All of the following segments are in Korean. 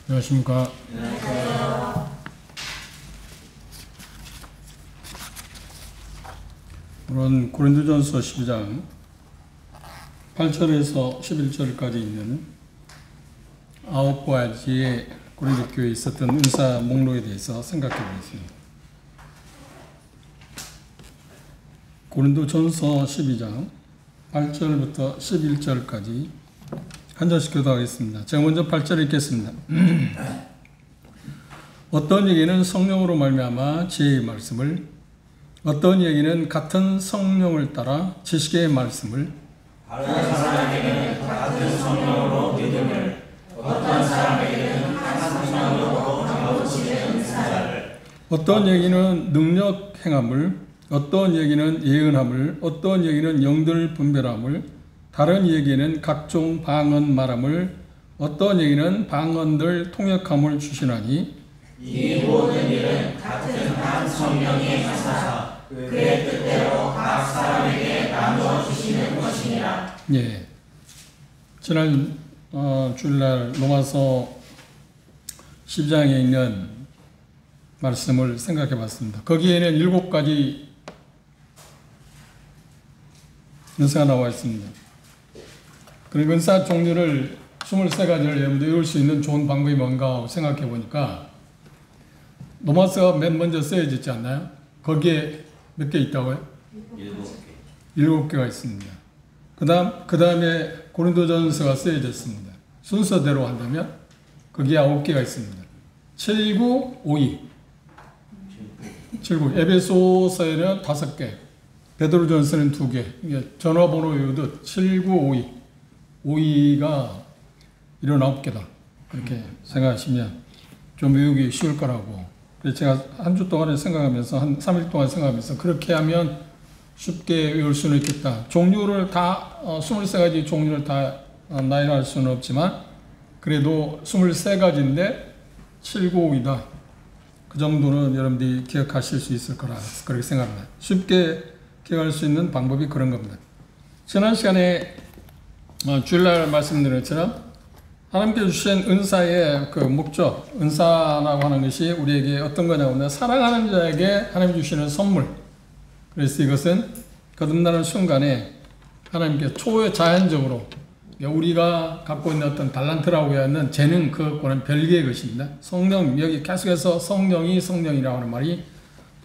안녕하십니까. 안녕하세요. 오늘은 고린도전서 12장 8절에서 11절까지 있는 9가지의 고린도 교회에 있었던 은사 목록에 대해서 생각해 보겠습니다. 고린도전서 12장 8절부터 11절까지 한 절씩 교도하겠습니다. 제가 먼저 8절 읽겠습니다. 어떤 얘기는 성령으로 말미암아 지혜의 말씀을, 어떤 얘기는 같은 성령을 따라 지식의 말씀을, 다른 사람에게는 같은 성령으로 믿음을, 어떤 사람에게는 같은 성령으로 나누시는 은사를, 어떤 얘기는 능력 행함을, 어떤 얘기는 예언함을, 어떤 얘기는 영들 분별함을, 다른 얘기는 각종 방언 말함을, 어떤 얘기는 방언들 통역함을 주시나니 이 모든 일은 같은 한 성령이 하사 그의 뜻대로 각 사람에게 나누어 주시는 것이니라. 예. 지난 주일날 로마서 10장에 있는 말씀을 생각해 봤습니다. 거기에는 7가지 은사가 나와 있습니다. 그리고 은사 종류를 23가지를 여러분들 외울 수 있는 좋은 방법이 뭔가 생각해 보니까 로마서가 맨 먼저 쓰여지지 않나요? 거기에 몇 개 있다고요? 7개가 있습니다. 그 다음에 고린도전서가 쓰여졌습니다. 순서대로 한다면 거기에 9개가 있습니다. 7, 9, 5, 2. 7, 9. 에베소서에는 5개. 베드로전서는 2개. 이게 전화번호 외우듯 7, 9, 5, 2. 5, 2가 79개다. 그렇게 생각하시면 좀 외우기 쉬울 거라고. 그래서 제가 한 주 동안에 생각하면서, 한 3일 동안 생각하면서 그렇게 하면 쉽게 외울 수는 있겠다. 종류를 다, 23가지 종류를 다 나열할 수는 없지만 그래도 23가지인데 7, 9, 5이다. 그 정도는 여러분들이 기억하실 수 있을 거라 그렇게 생각합니다. 쉽게 기억할 수 있는 방법이 그런 겁니다. 지난 시간에 주일날 말씀드린 것처럼 하나님께 주신 은사의 그 목적, 은사라고 하는 것이 우리에게 어떤 거냐면 사랑하는 자에게 하나님 주시는 선물. 그래서 이것은 거듭나는 순간에 하나님께 초자연적으로 우리가 갖고 있는 어떤 달란트라고 하는 재능, 그거는 별개의 것입니다. 성령, 여기 계속해서 성령이라고 하는 말이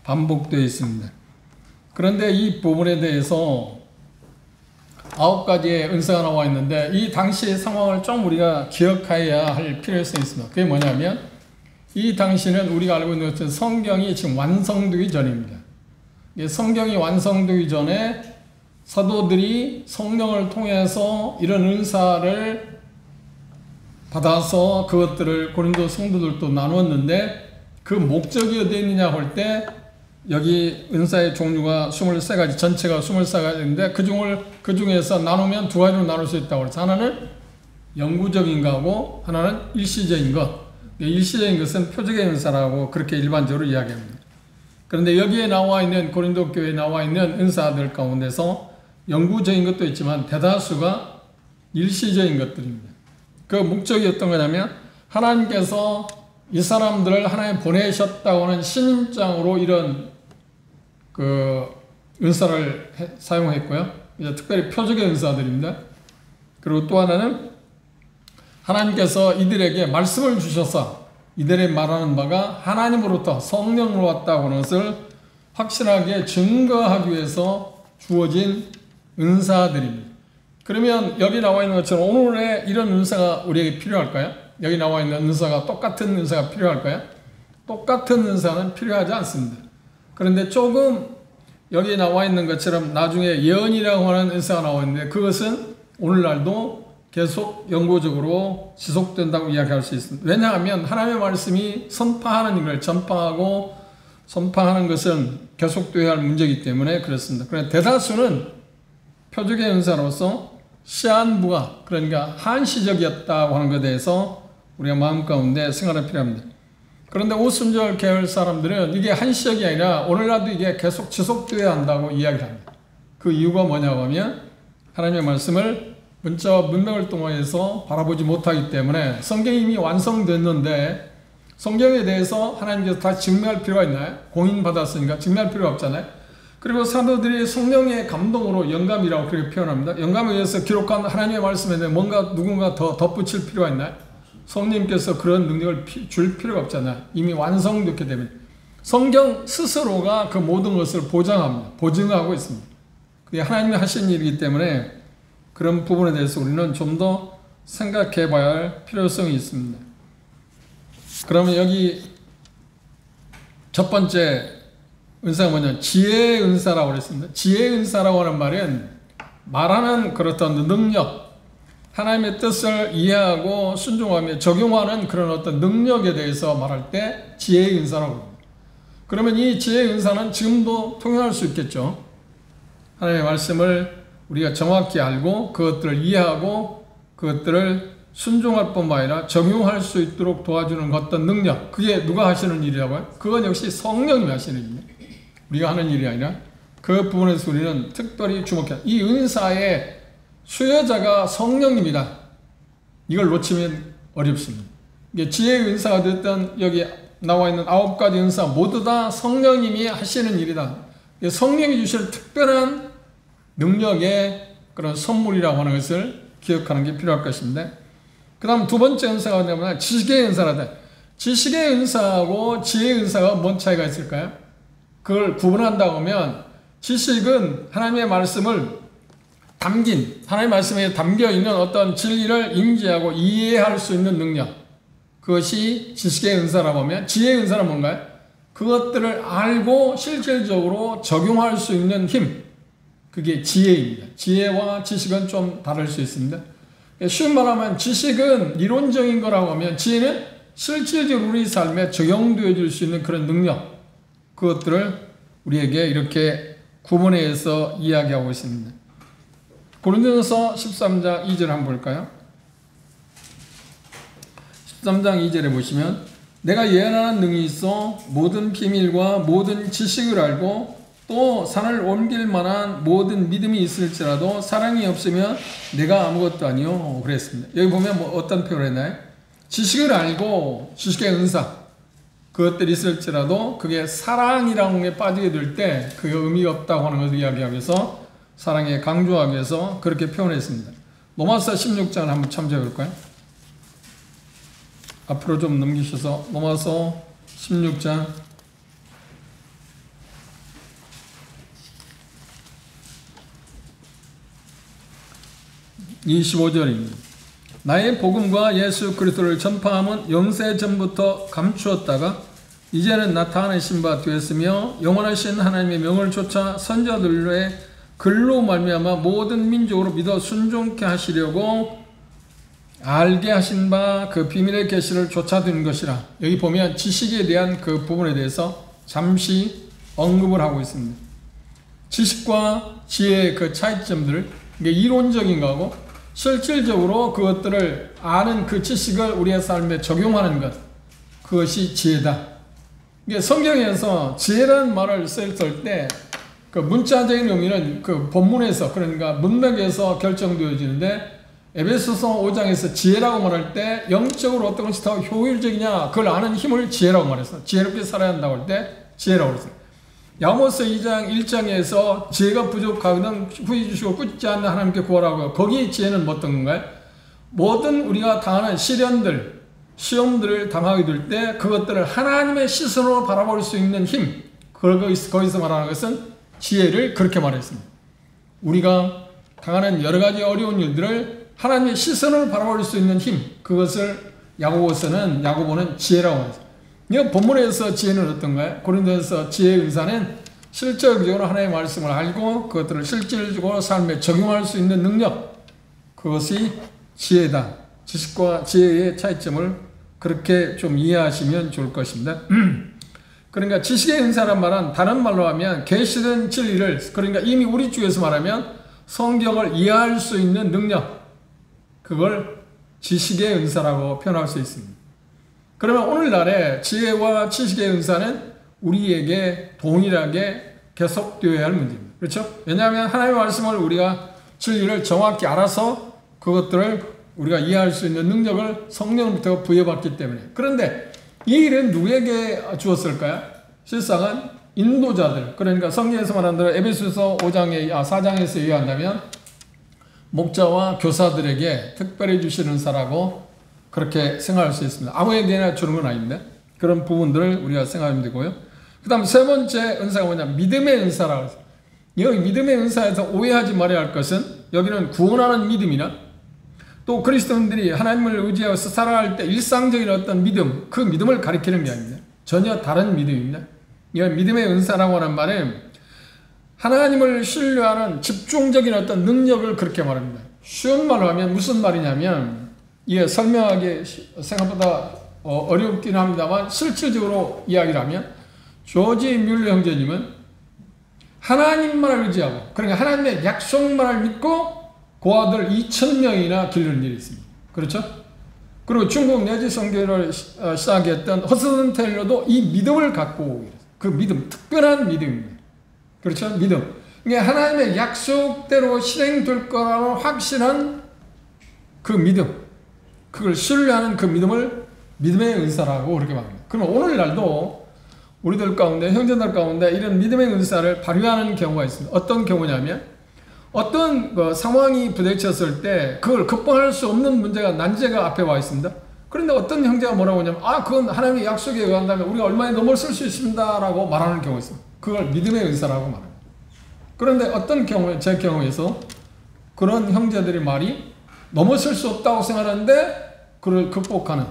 반복되어 있습니다. 그런데 이 부분에 대해서 9가지의 은사가 나와 있는데 이 당시의 상황을 좀 우리가 기억해야 할 필요성이 있습니다. 그게 뭐냐면 이 당시는 우리가 알고 있는 것처럼 성경이 지금 완성되기 전입니다. 성경이 완성되기 전에 사도들이 성령을 통해서 이런 은사를 받아서 그것들을 고린도 성도들도 나누었는데 그 목적이 어디에 있느냐 할 때 여기 은사의 종류가 23가지, 전체가 23가지인데 그 중에서 나누면 2가지로 나눌 수 있다고 해서 하나는 영구적인 거하고 하나는 일시적인 것. 일시적인 것은 표적의 은사라고 그렇게 일반적으로 이야기합니다. 그런데 여기에 나와 있는 고린도 교회에 나와 있는 은사들 가운데서 영구적인 것도 있지만 대다수가 일시적인 것들입니다. 그 목적이 어떤 거냐면 하나님께서 이 사람들을 하나님 보내셨다고 하는 신임장으로 이런 그 은사를 사용했고요. 특별히 표적의 은사들입니다. 그리고 또 하나는 하나님께서 이들에게 말씀을 주셔서 이들의 말하는 바가 하나님으로부터 성령으로 왔다고 하는 것을 확실하게 증거하기 위해서 주어진 은사들입니다. 그러면 여기 나와 있는 것처럼 오늘의 이런 은사가 우리에게 필요할까요? 여기 나와 있는 은사가 똑같은 은사가 필요할까요? 똑같은 은사는 필요하지 않습니다. 그런데 조금 여기 나와 있는 것처럼 나중에 예언이라고 하는 은사가 나와 있는데 그것은 오늘날도 계속 영구적으로 지속된다고 이야기할 수 있습니다. 왜냐하면 하나님의 말씀이 선포하는 걸 전파하고 선포하는 것은 계속되어야 할 문제이기 때문에 그렇습니다. 그런데 대다수는 표적의 은사로서 시한부가 그러니까 한시적이었다고 하는 것에 대해서 우리가 마음 가운데 생각이 필요합니다. 그런데 오순절 계열 사람들은 이게 한시적이 아니라 오늘날도 이게 계속 지속되어야 한다고 이야기를 합니다. 그 이유가 뭐냐고 하면 하나님의 말씀을 문자와 문맥을 통해서 바라보지 못하기 때문에 성경이 이미 완성됐는데 성경에 대해서 하나님께서 다 증명할 필요가 있나요? 공인받았으니까 증명할 필요가 없잖아요. 그리고 사도들이 성령의 감동으로 영감이라고 그렇게 표현합니다. 영감에 의해서 기록한 하나님의 말씀에 대해 뭔가 누군가 더 덧붙일 필요가 있나요? 성령님께서 그런 능력을 줄 필요가 없잖아요. 이미 완성됐기 때문에. 성경 스스로가 그 모든 것을 보장합니다. 보증하고 있습니다. 그게 하나님이 하신 일이기 때문에 그런 부분에 대해서 우리는 좀 더 생각해 봐야 할 필요성이 있습니다. 그러면 여기 첫 번째 은사가 뭐냐? 지혜의 은사라고 그랬습니다. 지혜의 은사라고 하는 말은 말하는 그렇던 능력, 하나님의 뜻을 이해하고 순종하며 적용하는 그런 어떤 능력에 대해서 말할 때 지혜의 은사라고 합니다. 그러면 이 지혜의 은사는 지금도 통용할 수 있겠죠. 하나님의 말씀을 우리가 정확히 알고 그것들을 이해하고 그것들을 순종할 뿐만 아니라 적용할 수 있도록 도와주는 어떤 능력, 그게 누가 하시는 일이라고요? 그건 역시 성령님이 하시는 일입니다. 우리가 하는 일이 아니라 그 부분에서 우리는 특별히 주목해야 이 은사의 수여자가 성령님이다. 이걸 놓치면 어렵습니다. 이게 지혜의 은사가 됐던 여기 나와 있는 9가지 은사 모두 다 성령님이 하시는 일이다. 성령이 주실 특별한 능력의 그런 선물이라고 하는 것을 기억하는 게 필요할 것인데, 그 다음 두 번째 은사가 뭐냐면 지식의 은사라다. 지식의 은사하고 지혜의 은사가 뭔 차이가 있을까요? 그걸 구분한다고 하면 지식은 하나님의 말씀을 담긴, 하나님의 말씀에 담겨있는 어떤 진리를 인지하고 이해할 수 있는 능력, 그것이 지식의 은사라고 하면 지혜의 은사는 뭔가요? 그것들을 알고 실질적으로 적용할 수 있는 힘, 그게 지혜입니다. 지혜와 지식은 좀 다를 수 있습니다. 쉬운 말하면 지식은 이론적인 거라고 하면 지혜는 실질적으로 우리 삶에 적용되어 줄 수 있는 그런 능력, 그것들을 우리에게 이렇게 구분해서 이야기하고 있습니다. 고린도전서 13장 2절 한번 볼까요? 13장 2절에 보시면 내가 예언하는 능이 있어 모든 비밀과 모든 지식을 알고 또 산을 옮길 만한 모든 믿음이 있을지라도 사랑이 없으면 내가 아무것도 아니요 그랬습니다. 여기 보면 뭐 어떤 표현을 했나요? 지식을 알고 지식의 은사 그것들이 있을지라도 그게 사랑이라는 게 빠지게 될 때 그게 의미가 없다고 하는 것을 이야기하기 위해서 사랑에 강조하기 위해서 그렇게 표현했습니다. 로마서 16장을 한번 참조해 볼까요? 앞으로 좀 넘기셔서 로마서 16장 25절입니다. 나의 복음과 예수 그리스도를 전파함은 영세 전부터 감추었다가 이제는 나타내신 바 되었으며 영원하신 하나님의 명을 쫓아 선자들의 글로 말미암아 모든 민족으로 믿어 순종케 하시려고 알게 하신 바 그 비밀의 계시를 쫓아드는 것이라. 여기 보면 지식에 대한 그 부분에 대해서 잠시 언급을 하고 있습니다. 지식과 지혜의 그 차이점들, 이게 이론적인 거하고 실질적으로 그것들을 아는 그 지식을 우리의 삶에 적용하는 것, 그것이 지혜다. 이게 성경에서 지혜라는 말을 쓸 때 그 문자적인 의미는 그 본문에서, 그러니까 문맥에서 결정되어지는데 에베소서 5장에서 지혜라고 말할 때 영적으로 어떤 것이 더 효율적이냐 그걸 아는 힘을 지혜라고 말했어. 지혜롭게 살아야 한다고 할 때 지혜라고 그랬어요. 야고보서 2장 1장에서 지혜가 부족하거든 후히 주시고 꾸짖지 않는 하나님께 구하라고, 거기 지혜는 어떤 건가요? 모든 우리가 당하는 시련들, 시험들을 당하게 될 때 그것들을 하나님의 시선으로 바라볼 수 있는 힘, 거기서 말하는 것은 지혜를 그렇게 말했습니다. 우리가 당하는 여러 가지 어려운 일들을 하나님의 시선으로 바라볼 수 있는 힘, 그것을 야고보는 지혜라고 말했습니다. 이 본문에서 지혜는 어떤가요? 고린도전서 지혜의 은사는 실질적으로 하나님의 말씀을 알고 그것들을 실질적으로 삶에 적용할 수 있는 능력, 그것이 지혜다. 지식과 지혜의 차이점을 그렇게 좀 이해하시면 좋을 것입니다. 그러니까 지식의 은사란 말은 다른 말로 하면 계시된 진리를, 그러니까 이미 우리 쪽에서 말하면 성경을 이해할 수 있는 능력, 그걸 지식의 은사라고 표현할 수 있습니다. 그러면 오늘날의 지혜와 지식의 은사는 우리에게 동일하게 계속되어야 할 문제입니다. 그렇죠? 왜냐하면 하나님의 말씀을 우리가 진리를 정확히 알아서 그것들을 우리가 이해할 수 있는 능력을 성령부터 부여받기 때문에. 그런데 이 일은 누구에게 주었을까요? 실상은 인도자들, 그러니까 성경에서 말하는 대로 에베소서 4장에서 이해한다면 목자와 교사들에게 특별히 주시는 은사라고 그렇게 생각할 수 있습니다. 아무에게나 주는 건 아닌데 그런 부분들을 우리가 생각하면 되고요. 그 다음 세 번째 은사가 뭐냐, 믿음의 은사라고 해서, 여기 믿음의 은사에서 오해하지 말아야 할 것은, 여기는 구원하는 믿음이나 또 그리스도인들이 하나님을 의지하여서 살아갈 때 일상적인 어떤 믿음, 그 믿음을 가리키는 게 아닙니다. 전혀 다른 믿음입니다. 이 믿음의 은사라고 하는 말은 하나님을 신뢰하는 집중적인 어떤 능력을 그렇게 말합니다. 쉬운 말로 하면 무슨 말이냐면, 이게 설명하기 생각보다 어렵긴 합니다만 실질적으로 이야기를 하면, 조지 뮬러 형제님은 하나님만을 의지하고, 그러니까 하나님의 약속만을 믿고 고아들 2,000명이나 기르는 일이 있습니다. 그렇죠? 그리고 중국 내지 선교를 시작했던 허스든 테일러도 이 믿음을 갖고, 그 믿음, 특별한 믿음입니다. 그렇죠? 믿음. 이게 하나님의 약속대로 실행될 거라는 확신한 그 믿음, 그걸 신뢰하는 그 믿음을 믿음의 은사라고 그렇게 말합니다. 그럼 오늘날도 우리들 가운데, 형제들 가운데 이런 믿음의 은사를 발휘하는 경우가 있습니다. 어떤 경우냐면, 어떤 상황이 부딪혔을 때 그걸 극복할 수 없는 문제가, 난제가 앞에 와 있습니다. 그런데 어떤 형제가 뭐라고 하냐면, 그건 하나님의 약속에 의한다면 우리가 얼마나 넘어설 수 있습니다 라고 말하는 경우가 있습니다. 그걸 믿음의 은사라고 말합니다. 그런데 어떤 경우에, 제 경우에서 그런 형제들의 말이 넘어설 수 없다고 생각하는데 그걸 극복하는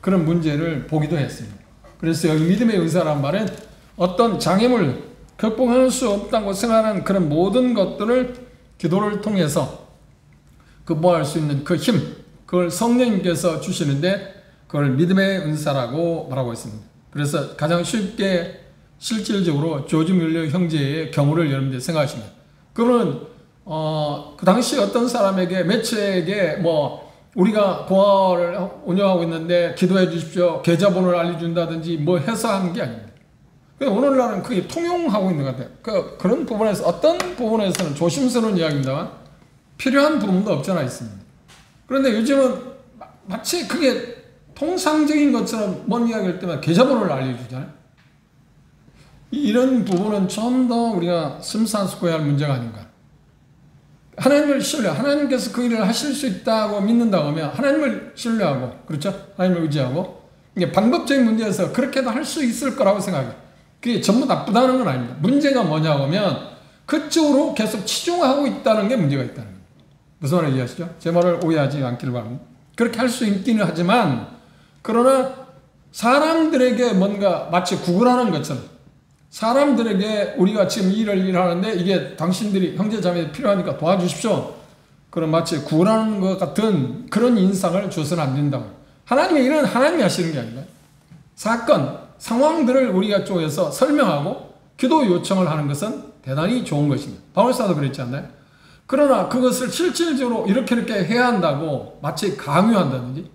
그런 문제를 보기도 했습니다. 그래서 여기 믿음의 은사란 말은 어떤 장애물, 극복할 수 없다고 생각하는 그런 모든 것들을 기도를 통해서 극복할 수 있는 그 힘, 그걸 성령님께서 주시는데 그걸 믿음의 은사라고 말하고 있습니다. 그래서 가장 쉽게 실질적으로 조지 뮬러 형제의 경우를 여러분들이 생각하시면, 그분은 그 당시 어떤 사람에게, 매체에게 우리가 고아를 운영하고 있는데 기도해 주십시오, 계좌번호를 알려준다든지 해서 하는 게 아닙니다. 오늘날은 그게 통용하고 있는 것 같아요. 그런 부분에서, 어떤 부분에서는 조심스러운 이야기입니다만 필요한 부분도 없잖아 있습니다. 그런데 요즘은 마치 그게 통상적인 것처럼 뭔 이야기할 때마다 계좌번호를 알려주잖아요. 이런 부분은 좀 더 우리가 심사숙고해야 할 문제가 아닌가. 하나님을 신뢰, 하나님께서 그 일을 하실 수 있다고 믿는다고 하면 하나님을 신뢰하고, 그렇죠? 하나님을 의지하고, 이게 방법적인 문제에서 그렇게도 할 수 있을 거라고 생각해요. 그게 전부 나쁘다는 건 아닙니다. 문제가 뭐냐고 하면 그쪽으로 계속 치중하고 있다는 게 문제가 있다는 거예요. 무슨 말인지 이해하시죠? 제 말을 오해하지 않기를 바랍니다. 그렇게 할 수 있기는 하지만, 그러나 사람들에게 뭔가 마치 구걸하는 것처럼, 사람들에게 우리가 지금 이 일을 하는데 이게 당신들이 형제자매들이 필요하니까 도와주십시오, 그런 마치 구걸하는 것 같은 그런 인상을 줘서는 안 된다고. 하나님의 일은 하나님이 하시는 게 아니라 사건, 상황들을 우리가 쪽에서 설명하고 기도 요청을 하는 것은 대단히 좋은 것입니다. 바울사도 그랬지 않나요? 그러나 그것을 실질적으로 이렇게 해야 한다고 마치 강요한다든지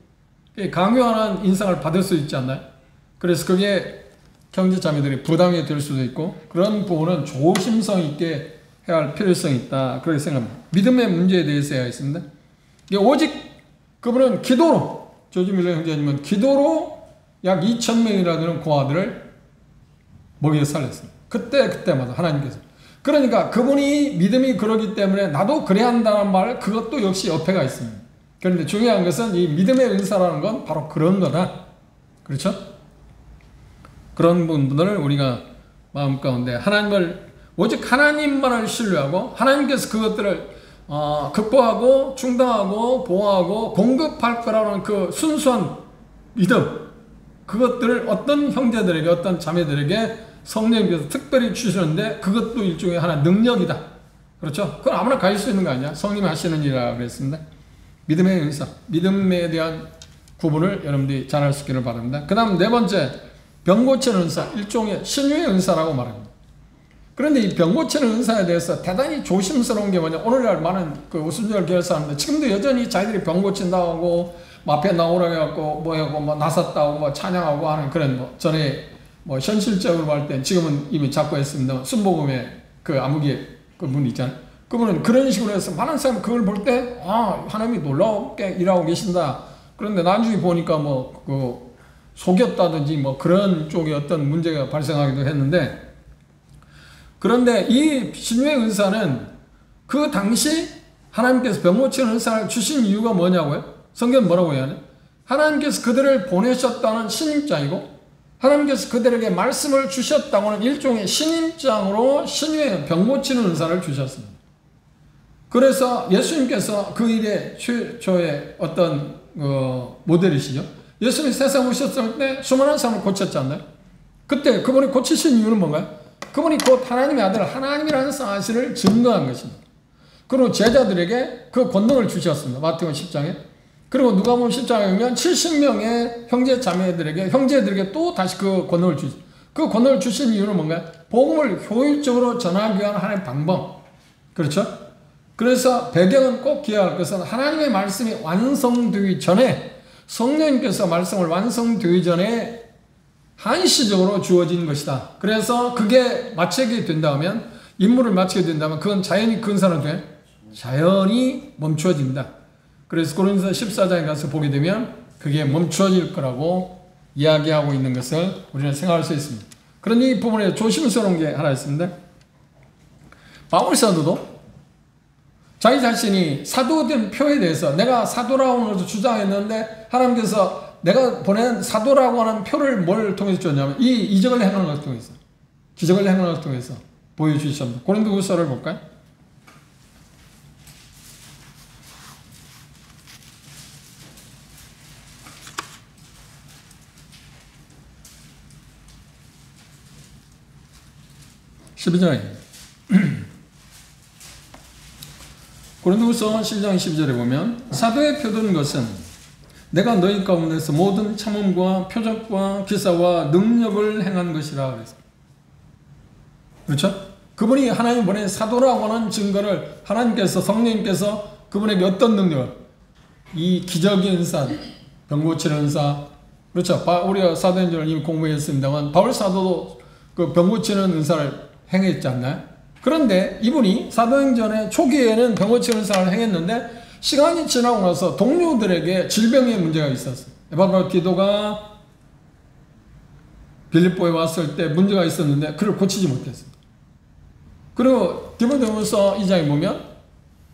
강요하는 인상을 받을 수 있지 않나요? 그래서 그게 형제자매들이 부담이 될 수도 있고, 그런 부분은 조심성 있게 해야 할 필요성이 있다, 그렇게 생각합니다. 믿음의 문제에 대해서 해야 있습니다. 오직 그분은 기도로, 조지 뮬러 형제님은 기도로 약 2,000명이나 되는 고아들을 먹여 살렸습니다. 그때마다 하나님께서. 그러니까 그분이 믿음이 그러기 때문에 나도 그래야 한다는 말, 그것도 역시 옆에가 있습니다. 그런데 중요한 것은 이 믿음의 은사라는 건 바로 그런 거다. 그렇죠? 그런 분들을 우리가 마음 가운데 오직 하나님만을 신뢰하고, 하나님께서 그것들을 극복하고 충당하고 보호하고 공급할 거라는 그 순수한 믿음, 그것들을 어떤 형제들에게, 어떤 자매들에게 성령님께서 특별히 주시는데 그것도 일종의 하나의 능력이다. 그렇죠? 그건 아무나 가질 수 있는 거 아니야. 성령이 하시는 일이라고 그랬습니다. 믿음의 은사, 믿음에 대한 구분을 여러분들이 잘 할 수 있기를 바랍니다. 그 다음 네 번째, 병 고치는 은사, 일종의 신유의 은사라고 말합니다. 그런데 이 병 고치는 은사에 대해서 대단히 조심스러운 게 뭐냐, 오늘날 많은 그 오순절 교회 사람들 지금도 여전히 자기들이 병 고친다고 하고 앞에 나오라고 해갖고 나섰다고 찬양하고 하는 그런 전에 현실적으로 볼 때, 지금은 이미 잡고 했습니다. 순복음의 그 암흑의 그 문 있잖아요. 그분은 그런 식으로 해서 많은 사람이 그걸 볼 때, 아, 하나님이 놀랍게 일하고 계신다. 그런데 나중에 보니까 속였다든지 그런 쪽에 어떤 문제가 발생하기도 했는데, 그런데 이 신유의 은사는 그 당시 하나님께서 병 고치는 은사를 주신 이유가 뭐냐고요? 성경은 뭐라고 해야 하냐? 하나님께서 그들을 보내셨다는 신임장이고, 하나님께서 그들에게 말씀을 주셨다고는 일종의 신임장으로 신유의 병 고치는 은사를 주셨습니다. 그래서 예수님께서 그 일의 최초의 어떤 모델이시죠. 예수님이 세상 오셨을 때 수많은 사람을 고쳤지 않나요? 그때 그분이 고치신 이유는 뭔가요? 그분이 곧 하나님의 아들 하나님이라는 사실을 증거한 것입니다. 그리고 제자들에게 그 권능을 주셨습니다. 마태복음 10장에. 그리고 누가복음 10장에 보면 70명의 형제 자매들에게 형제들에게 또 다시 그 권능을 주셨습니다. 그 권능을 주신 이유는 뭔가요? 복음을 효율적으로 전하기 위한 하나님의 방법. 그렇죠? 그래서 배경은 꼭 기억할 것은 하나님의 말씀이 완성되기 전에, 성령님께서 말씀을 완성되기 전에 한시적으로 주어진 것이다. 그래서 그게 마치게 된다면, 임무를 마치게 된다면 그건 자연히 그 은사는 돼? 자연히 멈추어진다. 그래서 고린도서 14장에 가서 보게 되면 그게 멈추어질 거라고 이야기하고 있는 것을 우리는 생각할 수 있습니다. 그런데 이 부분에 조심스러운 게 하나 있습니다. 바울 사도도 자기 자신이 사도된 표에 대해서 내가 사도라고 하는 것을 주장했는데, 하나님께서 내가 보낸 사도라고 하는 표를 뭘 통해서 줬냐면 이 이적을 행하는 것을 통해서, 기적을 행하는 것을 통해서 보여주셨습니다. 고린도후서를 볼까요? 고린도후서 12장 12절에 보면 사도의 표된 것은 내가 너희 가운데서 모든 참음과 표적과 기사와 능력을 행한 것이라 그랬습니다. 그렇죠? 그분이 하나님 보낸 사도라고 하는 증거를 하나님께서, 성령님께서 그분에게 어떤 능력을, 이 기적의 은사, 병 고치는 은사, 그렇죠? 우리가 사도행전을 이미 공부했습니다만 바울 사도도 그 병 고치는 은사를 행했지 않나요? 그런데 이분이 사도행전의 초기에는 병 고치는 은사를 행했는데 시간이 지나고 나서 동료들에게 질병의 문제가 있었어요. 에바브라기도가 빌립보에 왔을 때 문제가 있었는데 그를 고치지 못했어요. 그리고 디모데후서 2장에 보면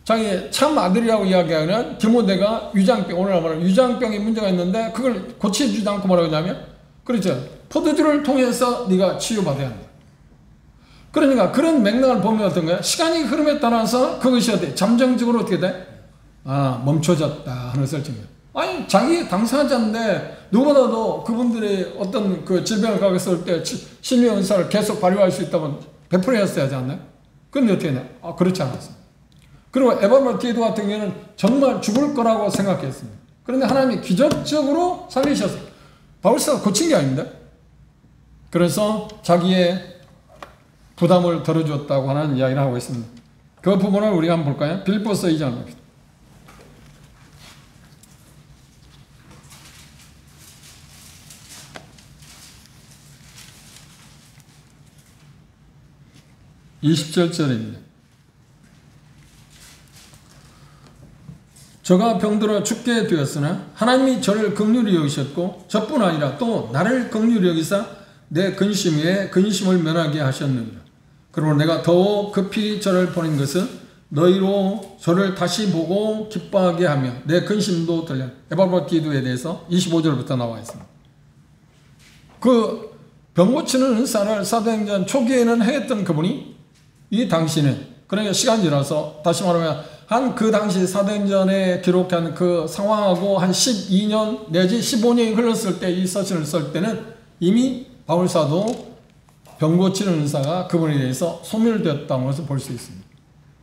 자기 참 아들이라고 이야기하는 디모데가 위장병, 오늘 말하는 위장병에 문제가 있는데 그걸 고치지 않고 뭐라고 하냐면, 그렇죠, 포도주를 통해서 네가 치유받아야 한다. 그러니까 그런 맥락을 보면 어떤가요? 시간이 흐름에 따라서 그것이 어때? 잠정적으로 어떻게 돼? 멈춰졌다 하는 것을 증명. 아니, 자기 당사자인데 누구보다도 그분들의 어떤 그 질병을 갖고 때 신유의 은사를 계속 발휘할 수 있다면 베풀어야 하지 않나요? 그런데 어떻게 했냐? 그렇지 않았어요. 그리고 에바브라기도 같은 경우에는 정말 죽을 거라고 생각했습니다. 그런데 하나님이 기적적으로 살리셨어요. 바울사가 고친 게 아닙니다. 그래서 자기의 부담을 덜어주었다고 하는 이야기를 하고 있습니다. 그 부분을 우리가 한번 볼까요? 빌립보서 2장 봅시다. (20절입니다) 저가 병들어 죽게 되었으나 하나님이 저를 긍휼히 여기셨고 저뿐 아니라 또 나를 긍휼히 여기사 내 근심 위에 근심을 면하게 하셨느니라. 그러므로 내가 더욱 급히 저를 보낸 것은 너희로 저를 다시 보고 기뻐하게 하며 내 근심도 들려. 에바브라기도에 대해서 25절부터 나와 있습니다. 그 병 고치는 은사를 사도행전 초기에는 행했던 그분이 이 당시는, 그러니까 시간이 지나서 다시 말하면 한 그 당시 사도행전에 기록한 그 상황하고 한 12년 내지 15년이 흘렀을 때 이 서신을 쓸 때는 이미 바울사도 병 고치는 은사가 그분에 대해서 소멸되었다는 것을 볼 수 있습니다.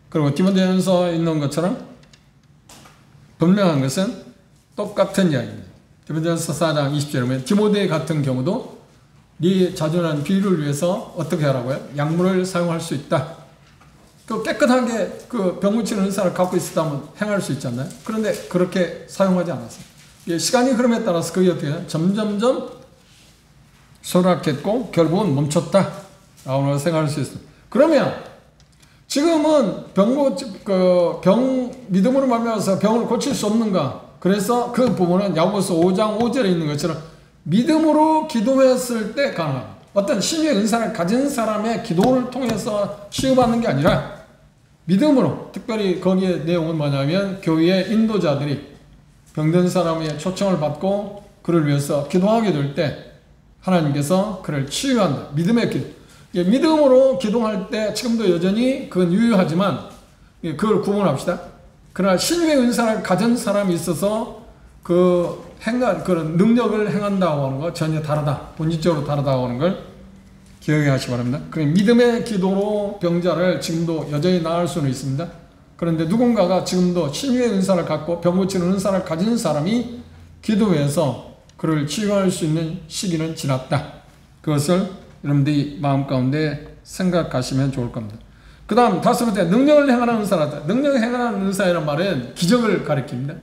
그리고 디모데전서에 있는 것처럼 분명한 것은 똑같은 이야기입니다. 디모데전서 4장 20절에 보면 디모데 같은 경우도 네 자존한 비유를 위해서 어떻게 하라고요? 약물을 사용할 수 있다. 그 깨끗하게 그 병 고치는 은사를 갖고 있었다면 행할 수 있잖아요. 그런데 그렇게 사용하지 않았어요. 시간이 흐름에 따라서 그게 어떻게 해요? 점점점 소락했고 결국은 멈췄다 라고 생각할 수 있습니다. 그러면 지금은 믿음으로 말미암아서 병을 고칠 수 없는가? 그래서 그 부분은 야고보서 5장 5절에 있는 것처럼 믿음으로 기도했을 때 가능합니다. 어떤 신의 은사를 가진 사람의 기도를 통해서 치유받는 게 아니라 믿음으로, 특별히 거기에 내용은 뭐냐면 교회의 인도자들이 병든 사람의 초청을 받고 그를 위해서 기도하게 될 때 하나님께서 그를 치유한다. 믿음의 기도. 믿음으로 기도할 때 지금도 여전히 그건 유효하지만 그걸 구분합시다. 그러나 신유의 은사를 가진 사람이 있어서 그런 능력을 행한다고 하는 거 전혀 다르다. 본질적으로 다르다고 하는 걸 기억해 하시기 바랍니다. 믿음의 기도로 병자를 지금도 여전히 나을 수는 있습니다. 그런데 누군가가 지금도 신유의 은사를 갖고 병 고치는 은사를 가진 사람이 기도해서 그를 치유할 수 있는 시기는 지났다. 그것을 여러분들이 마음 가운데 생각하시면 좋을 겁니다. 그 다음 다섯 번째, 능력을 행하는 은사다. 능력을 행하는 은사라는 말은 기적을 가리킵니다.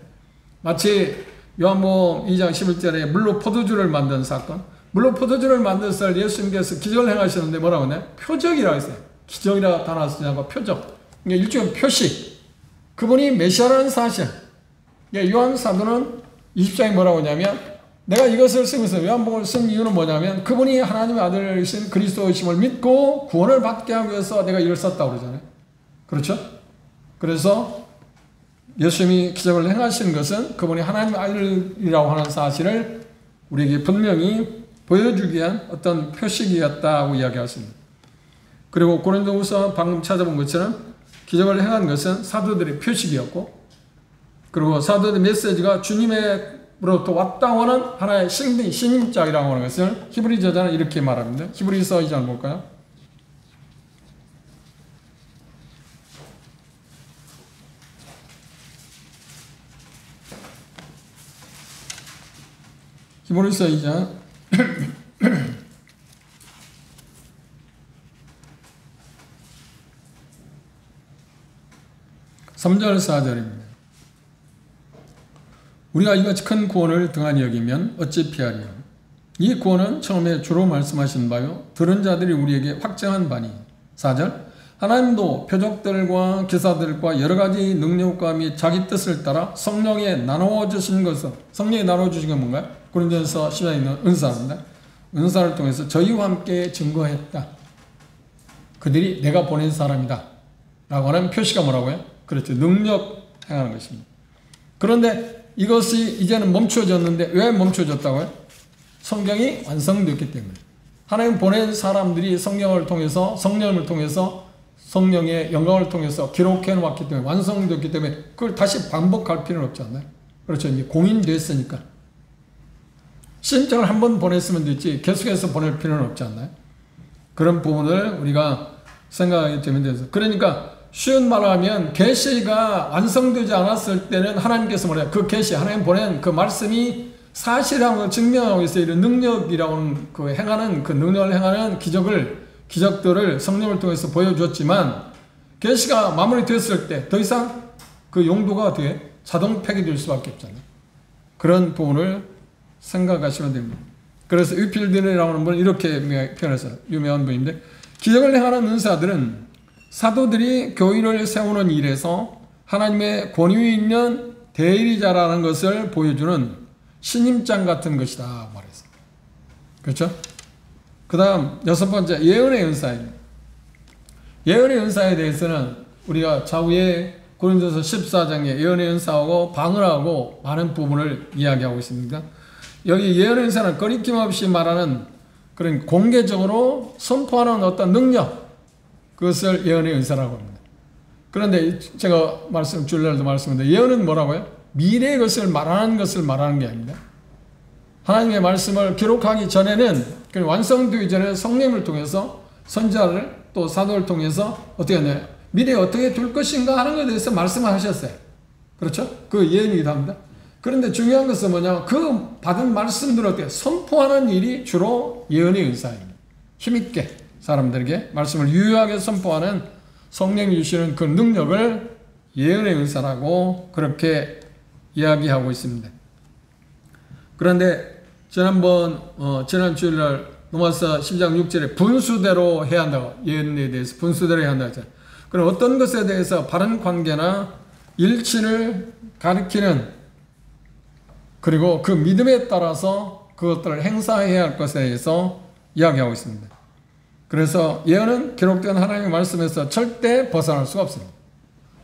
마치 요한복음 2장 11절에 물로 포도주를 만든 사건, 물로 포도주를 만들어서 예수님께서 기적을 행하시는데 뭐라고 하나요? 표적이라고 했어요. 기적이라 단어 쓰지 않고 표적. 이게 일종의 표시. 그분이 메시아라는 사실. 요한 사도는 20장에 뭐라고 하냐면, 내가 이것을 쓰면서 요한복음을 쓴 이유는 뭐냐면 그분이 하나님의 아들이신 그리스도이심을 믿고 구원을 받게 하기 위해서 내가 이걸 썼다고 그러잖아요. 그렇죠? 그래서 예수님이 기적을 행하신 것은 그분이 하나님의 아들이라고 하는 사실을 우리에게 분명히 보여주기 위한 어떤 표식이었다고 이야기하십니다. 그리고 고린도후서 방금 찾아본 것처럼 기적을 행한 것은 사도들의 표식이었고, 그리고 사도들의 메시지가 주님으로부터 왔다고 하는 하나의 신임장이라고 하는 것을 히브리 저자는 이렇게 말합니다. 히브리서 2장 볼까요? 히브리서 2장 3절 4절입니다. 우리가 이같이 큰 구원을 등한히 여기면 어찌 피하리요. 이 구원은 처음에 주로 말씀하신 바요 들은 자들이 우리에게 확증한 바니. 4절 하나님도 표적들과 기사들과 여러 가지 능력과 및 자기 뜻을 따라 성령에 나누어 주신 것은, 성령에 나누어 주신 건 뭔가요? 고린도전서 10장에 있는 은사입니다. 은사를 통해서 저희와 함께 증거했다. 그들이 내가 보낸 사람이다 라고 하는 표시가 뭐라고요? 그렇죠. 능력 행하는 것입니다. 그런데 이것이 이제는 멈춰졌는데 왜 멈춰졌다고요? 성경이 완성되었기 때문에. 하나님 보낸 사람들이 성경을 통해서, 성령을 통해서, 성령의 영광을 통해서 기록해 놓았기 때문에, 완성되었기 때문에 그걸 다시 반복할 필요는 없지 않나요? 그렇죠. 이제 공인됐으니까. 신청을 한번 보냈으면 됐지 계속해서 보낼 필요는 없지 않나요? 그런 부분을 우리가 생각하게 되면 돼서. 그러니까 쉬운 말로 하면 계시가 완성되지 않았을 때는 하나님께서 뭐래요? 그 계시, 하나님 보낸 그 말씀이 사실이라는 걸 증명하고 있어요. 이런 능력이라고 하는 그 행하는, 그 능력을 행하는 기적들을 성령을 통해서 보여줬지만 계시가 마무리됐을 때 더 이상 그 용도가 어떻게 자동 폐기될 수밖에 없잖아요. 그런 부분을 생각하시면 됩니다. 그래서 위필드라고 하는 분은 이렇게 표현해서 유명한 분인데, 기적을 행하는 은사들은 사도들이 교회를 세우는 일에서 하나님의 권위 있는 대리자라는 것을 보여주는 신임장 같은 것이다 말했습니다. 그렇죠? 그 다음 여섯 번째, 예언의 은사입니다. 예언의 은사에 대해서는 우리가 차후에 고린도서 14장에 예언의 은사하고 방언하고 많은 부분을 이야기하고 있습니다. 여기 예언의 은사는 거리낌 없이 말하는 그런 공개적으로 선포하는 어떤 능력, 그것을 예언의 은사라고 합니다. 그런데 제가 주일날도 말씀드렸는데 예언은 뭐라고요? 미래의 것을 말하는 게 아닙니다. 하나님의 말씀을 기록하기 전에는, 완성되기 전에 성령을 통해서 선지자를 또 사도를 통해서 어떻게 하냐, 미래에 어떻게 될 것인가 하는 것에 대해서 말씀을 하셨어요. 그렇죠? 그 예언이기도 합니다. 그런데 중요한 것은 뭐냐면 그 받은 말씀들을 어떻게 선포하는 일이 주로 예언의 은사입니다. 힘있게 사람들에게 말씀을 유효하게 선포하는 성령이 주시는 그 능력을 예언의 은사라고 그렇게 이야기하고 있습니다. 그런데 지난 주일날 로마서 10장 6절에 분수대로 해야 한다고, 예언에 대해서 분수대로 해야 한다고 했잖아요. 그럼 어떤 것에 대해서 바른 관계나 일치를 가리키는, 그리고 그 믿음에 따라서 그것들을 행사해야 할 것에 대해서 이야기하고 있습니다. 그래서 예언은 기록된 하나님의 말씀에서 절대 벗어날 수가 없습니다.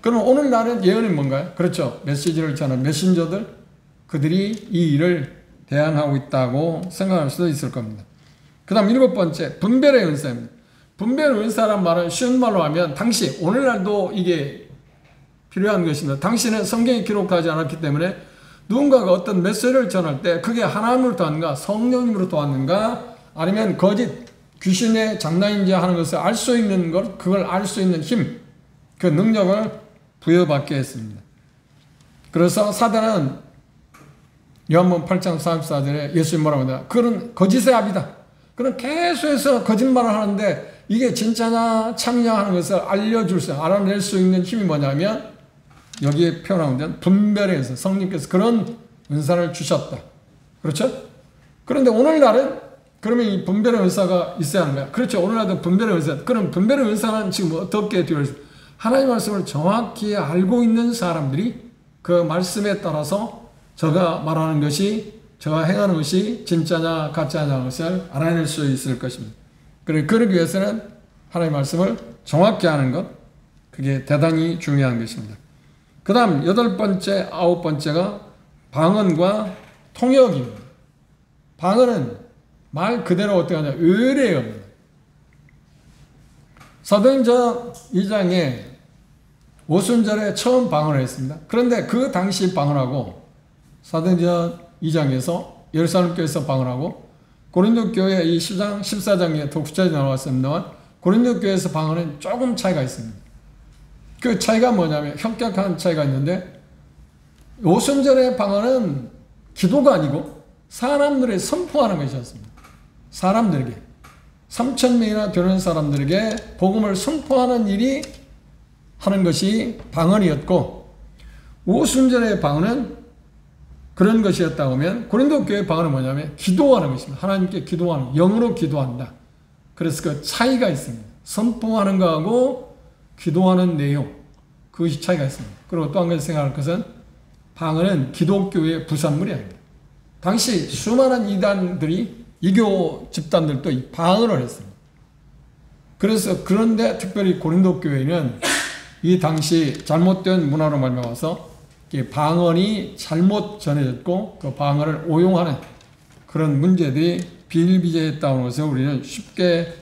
그럼 오늘날은 예언이 뭔가요? 그렇죠. 메시지를 전하는 메신저들, 그들이 이 일을 대항하고 있다고 생각할 수도 있을 겁니다. 그 다음 7번째, 분별의 은사입니다. 분별의 은사란 말은 쉬운 말로 하면 당시, 오늘날도 이게 필요한 것입니다. 당시는 성경이 기록하지 않았기 때문에 누군가가 어떤 메시지를 전할 때 그게 하나님으로부터 왔는가, 성령님으로부터 왔는가, 아니면 거짓, 귀신의 장난인지 하는 것을 알 수 있는 것, 그걸 알 수 있는 힘, 그 능력을 부여받게 했습니다. 그래서 사단은 요한복음 8장 44절에 예수님 뭐라고 합니다. 그런 거짓의 아비다. 그런 계속해서 거짓말을 하는데 이게 진짜냐 참이냐 하는 것을 알아낼 수 있는 힘이 뭐냐면 여기에 표현하는 데는 분별의 은사, 성령께서 그런 은사를 주셨다. 그렇죠? 그런데 오늘날은 그러면 이 분별의 은사가 있어야 하는 거야. 그렇죠. 오늘날도 분별의 은사. 그럼 분별의 은사는 지금 어떻게 되어 있어요? 하나님의 말씀을 정확히 알고 있는 사람들이 그 말씀에 따라서 저가 말하는 것이, 저가 행하는 것이 진짜냐 가짜냐 하는 것을 알아낼 수 있을 것입니다. 그러기 위해서는 하나님의 말씀을 정확히 아는 것, 그게 대단히 중요한 것입니다. 그 다음 8번째, 9번째가 방언과 통역입니다. 방언은 말 그대로 어떻게 하냐, 의뢰입니다. 사도행전 2장에 오순절에 처음 방언을 했습니다. 그런데 그 당시 방언하고 사도행전 2장에서 예루살렘 교회에서 방언하고 고린도 교회 이 10장, 14장에 더 구체적으로 나왔습니다만 고린도 교회에서 방언은 조금 차이가 있습니다. 그 차이가 뭐냐면 현격한 차이가 있는데 오순절의 방언은 기도가 아니고 사람들의 선포하는 것이었습니다. 사람들에게 3,000명이나 되는 사람들에게 복음을 선포하는 일이 하는 것이 방언이었고 오순절의 방언은 그런 것이었다고 하면 고린도 교회 방언은 뭐냐면 기도하는 것입니다. 하나님께 기도하는, 영으로 기도한다. 그래서 그 차이가 있습니다. 선포하는 거하고 기도하는 내용, 그것이 차이가 있습니다. 그리고 또 한 가지 생각할 것은 방언은 기독교의 부산물이 아닙니다. 당시 수많은 이단들이, 이교 집단들도 이 방언을 했습니다. 그래서 그런데 특별히 고린도 교회는 이 당시 잘못된 문화로 말미암아서 방언이 잘못 전해졌고 그 방언을 오용하는 그런 문제들이 비일비재했다는 것을 우리는 쉽게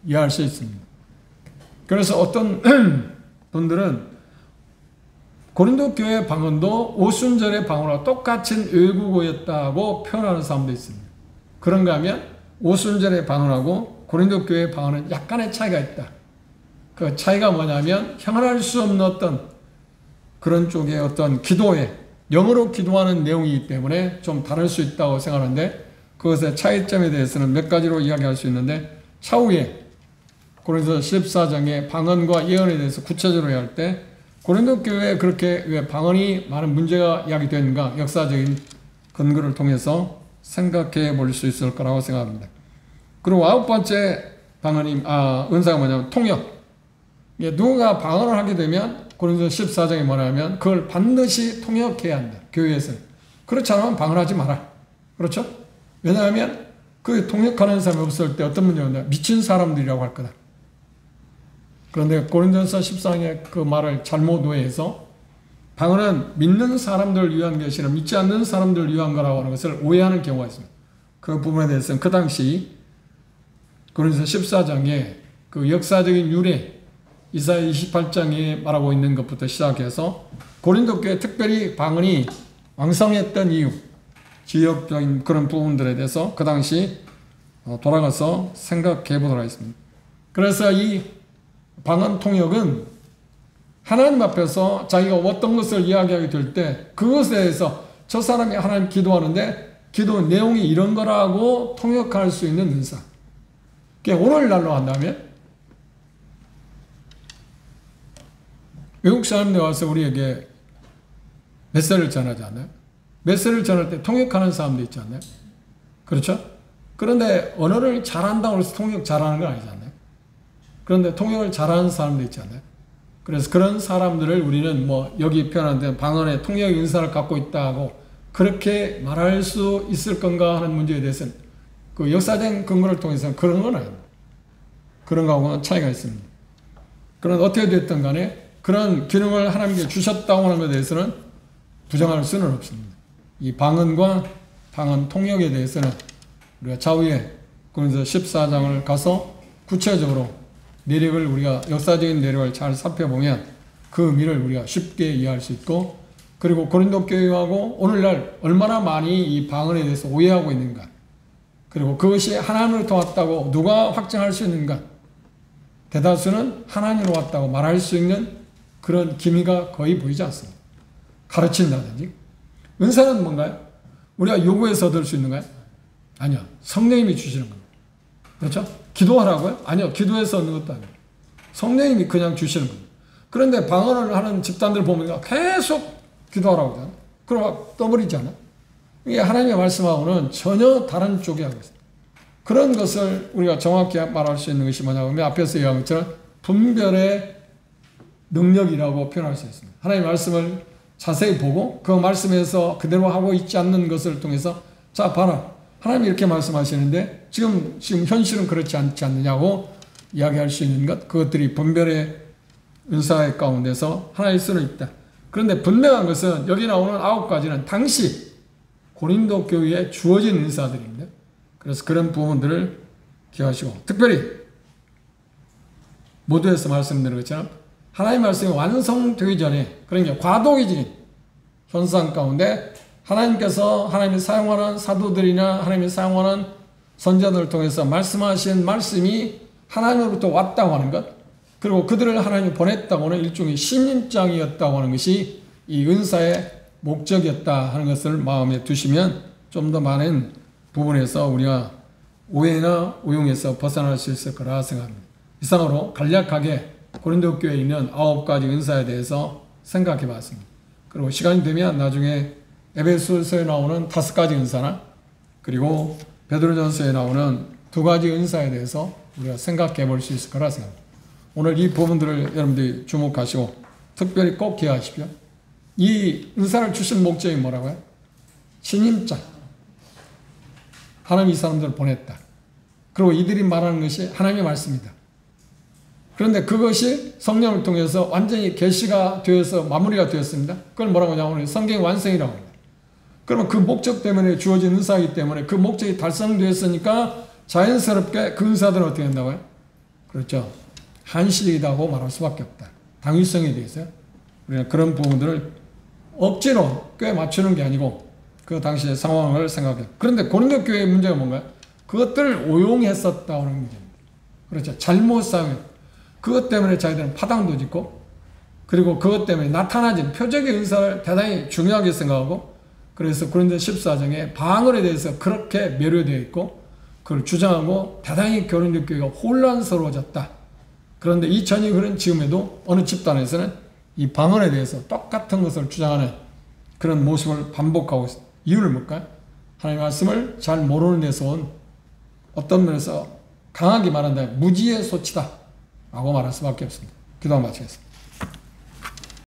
이해할 수 있습니다. 그래서 어떤 분들은 고린도 교회 방언도 오순절의 방언과 똑같은 외국어였다고 표현하는 사람도 있습니다. 그런가 하면 오순절의 방언하고 고린도 교회 방언은 약간의 차이가 있다. 그 차이가 뭐냐면 형언할 수 없는 어떤 그런 쪽의 어떤 기도에 영어로 기도하는 내용이기 때문에 좀 다를 수 있다고 생각하는데 그것의 차이점에 대해서는 몇 가지로 이야기할 수 있는데 차후에 고린도 14장의 방언과 예언에 대해서 구체적으로 할 때 고린도 교회에 그렇게 왜 방언이 많은 문제가 이야기되는가 역사적인 근거를 통해서 생각해 볼 수 있을 거라고 생각합니다. 그리고 9번째 은사가 뭐냐면 통역. 누가 방언을 하게 되면 고린도 14장에 뭐냐면 그걸 반드시 통역해야 한다. 교회에서는. 그렇지 않으면 방언하지 마라. 그렇죠? 왜냐하면 그 통역하는 사람이 없을 때 어떤 문제가 있냐, 미친 사람들이라고 할 거다. 그런데 고린도서 14장에 그 말을 잘못 오해해서 방언은 믿는 사람들을 위한 것이 아니라 믿지 않는 사람들을 위한 거라고 하는 것을 오해하는 경우가 있습니다. 그 부분에 대해서는 그 당시 고린도서 14장에 그 역사적인 유래 이사야 28장에 말하고 있는 것부터 시작해서 고린도 교회 특별히 방언이 왕성했던 이유, 지역적인 그런 부분들에 대해서 그 당시 돌아가서 생각해 보도록 하겠습니다. 그래서 이 방언 통역은 하나님 앞에서 자기가 어떤 것을 이야기하게 될 때 그것에 대해서 저 사람이 하나님 기도하는데 기도 내용이 이런 거라고 통역할 수 있는 은사. 오늘날로 한다면 외국 사람들 와서 우리에게 메시지를 전하지 않나요? 메시지를 전할 때 통역하는 사람도 있지 않나요? 그렇죠? 그런데 언어를 잘한다고 해서 통역 잘하는 건 아니지 않나요? 그런데 통역을 잘하는 사람도 있지 않나요? 그래서 그런 사람들을 우리는 뭐 여기 표현한 대로 방언의 통역의 은사를 갖고 있다고 그렇게 말할 수 있을 건가 하는 문제에 대해서는 그 역사적인 근거를 통해서는 그런 건 아닙니다. 그런 거하고는 차이가 있습니다. 그런데 어떻게 됐든 간에 그런 기능을 하나님께 주셨다고 하는 것에 대해서는 부정할 수는 없습니다. 이 방언과 방언 통역에 대해서는 우리가 차후에 고린도서 14장을 가서 구체적으로 내력을 우리가 역사적인 내력을 잘 살펴보면 그 의미를 우리가 쉽게 이해할 수 있고, 그리고 고린도 교회하고 오늘날 얼마나 많이 이 방언에 대해서 오해하고 있는가, 그리고 그것이 하나님으로부터 왔다고 누가 확증할 수 있는가. 대다수는 하나님으로 왔다고 말할 수 있는 그런 기미가 거의 보이지 않습니다. 가르친다든지. 은사는 뭔가요? 우리가 요구해서 얻을 수 있는가요? 아니요. 성령님이 주시는 겁니다. 그렇죠? 기도하라고요? 아니요. 기도해서 얻는 것도 아니에요. 성령님이 그냥 주시는 겁니다. 그런데 방언을 하는 집단들 보면 계속 기도하라고 하잖아요. 그럼 막 떠버리지 않아요? 이게 하나님의 말씀하고는 전혀 다른 쪽에 하고 있습니다. 그런 것을 우리가 정확히 말할 수 있는 것이 뭐냐면 앞에서 얘기한 것처럼 분별의 능력이라고 표현할 수 있습니다. 하나님의 말씀을 자세히 보고 그 말씀에서 그대로 하고 있지 않는 것을 통해서 자 봐라, 하나님이 이렇게 말씀하시는데 지금 현실은 그렇지 않지 않느냐고 이야기할 수 있는 것, 그것들이 분별의 은사의 가운데서 하나의 수는 있다. 그런데 분명한 것은 여기 나오는 9가지는 당시 고린도 교회에 주어진 은사들입니다. 그래서 그런 부분들을 기억하시고, 특별히 모두에서 말씀드린 것처럼 하나님의 말씀이 완성되기 전에, 그러니까 과도기적인 현상 가운데 하나님께서 하나님이 사용하는 사도들이나 하나님이 사용하는 선자들을 통해서 말씀하신 말씀이 하나님으로부터 왔다고 하는 것, 그리고 그들을 하나님이 보냈다고 하는 일종의 신임장이었다고 하는 것이 이 은사의 목적이었다 하는 것을 마음에 두시면 좀 더 많은 부분에서 우리가 오해나 오용에서 벗어날 수 있을 거라 생각합니다. 이상으로 간략하게 고린도 교회에 있는 9가지 은사에 대해서 생각해 봤습니다. 그리고 시간이 되면 나중에 에베소서에 나오는 5가지 은사나 그리고 베드로전서에 나오는 2가지 은사에 대해서 우리가 생각해 볼 수 있을 거라 생각합니다. 오늘 이 부분들을 여러분들이 주목하시고 특별히 꼭 기억하십시오. 이 은사를 주신 목적이 뭐라고요? 신임장. 하나님이 이 사람들을 보냈다. 그리고 이들이 말하는 것이 하나님의 말씀이다. 그런데 그것이 성령을 통해서 완전히 계시가 되어서 마무리가 되었습니다. 그걸 뭐라고 하냐면 성경의 완성이라고 합니다. 그러면 그 목적 때문에 주어진 은사이기 때문에 그 목적이 달성되었으니까 자연스럽게 그 은사들은 어떻게 한다고요? 그렇죠. 한시이다고 말할 수밖에 없다. 당위성에 대해서요. 우리는 그런 부분들을 억지로 꽤 맞추는 게 아니고 그 당시의 상황을 생각해요. 그런데 고린도 교회의 문제가 뭔가요? 그것들을 오용했었다는 문제입니다. 그렇죠. 잘못 사용해. 그것 때문에 자기들은 파당도 짓고, 그리고 그것 때문에 나타나진 표적의 은사를 대단히 중요하게 생각하고, 그래서 고린도 14장에 방언에 대해서 그렇게 매료되어 있고 그걸 주장하고 대단히 고린도 교회가 혼란스러워졌다. 그런데 2000이 흐른 지금에도 어느 집단에서는 이 방언에 대해서 똑같은 것을 주장하는 그런 모습을 반복하고 있습니다. 이유를 뭘까요? 하나님의 말씀을 잘 모르는 데서 온 어떤 면에서 강하게 말한다면 무지의 소치다 라고 말할 수밖에 없습니다. 기도 한번 마치겠습니다.